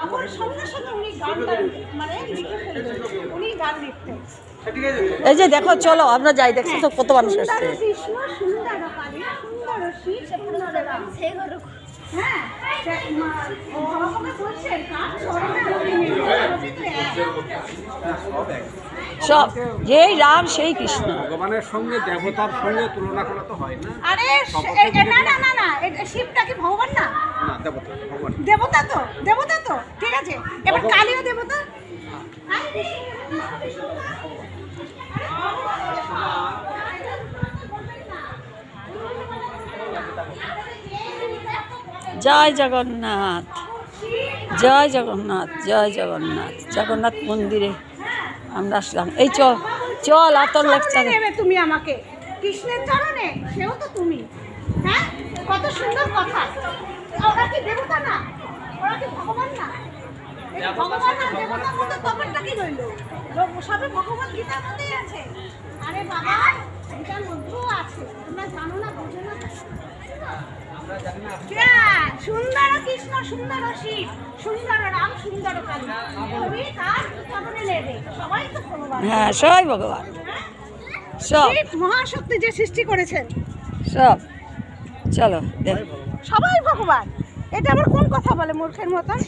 আমার সঙ্গে সঙ্গে উনি গানটা মানে লিখে ফেললেন, উনি গান লিখতেন। এই যে দেখো, চলো আমরা যাই, দেখছো তো কত মানুষ আসছে। সুন্দর কৃষ্ণ সুন্দর কালী সুন্দর শিব সুন্দর রাম হ্যাঁ ভগবান বলছেন কার চরণে সব যেই রাম সেই কৃষ্ণ। ভগবানের সঙ্গে দেবতার সঙ্গে তুলনা করা তো হয় না। আরে না না না না, এটা শিবটা কি ভগবান না? না, দেবতা ভগবান। দেবতা তো, দেবতা তো, ঠিক আছে। এবার কালীও দেবতা। জয় জগন্নাথ, জয় জগন্নাথ, জয় জগন্নাথ। জগন্নাথ মন্দিরে আমরা আসলাম। এই চল চল, আতর লেকচারে নেবে তুমি আমাকে কৃষ্ণের চরণে, সেও তো তুমি। হ্যাঁ, কত সুন্দর কথা। ওরা কি দেবতা না? ওরা কি ভগবান না? ভগবান আর দেবতার মধ্যে তফাৎটা কি রইল? সবে ভগবত গীতার মধ্যেই আছে। আরে বাবা, গীতার মধ্যেও আছে, তোমরা জানো না, বোঝো না। সুন্দর কৃষ্ণ সুন্দর শিব সুন্দর রাম সুন্দর কালী, তুমি কার চরণে নেবে? সবাই তো ভগবান। হ্যাঁ, সবাই ভগবান, সব মহাশক্তি যে সৃষ্টি করেছেন সব। চলো দেখ, সবাই ভগবান। এটা আবার কোন কথা বলে মূর্খের মতন?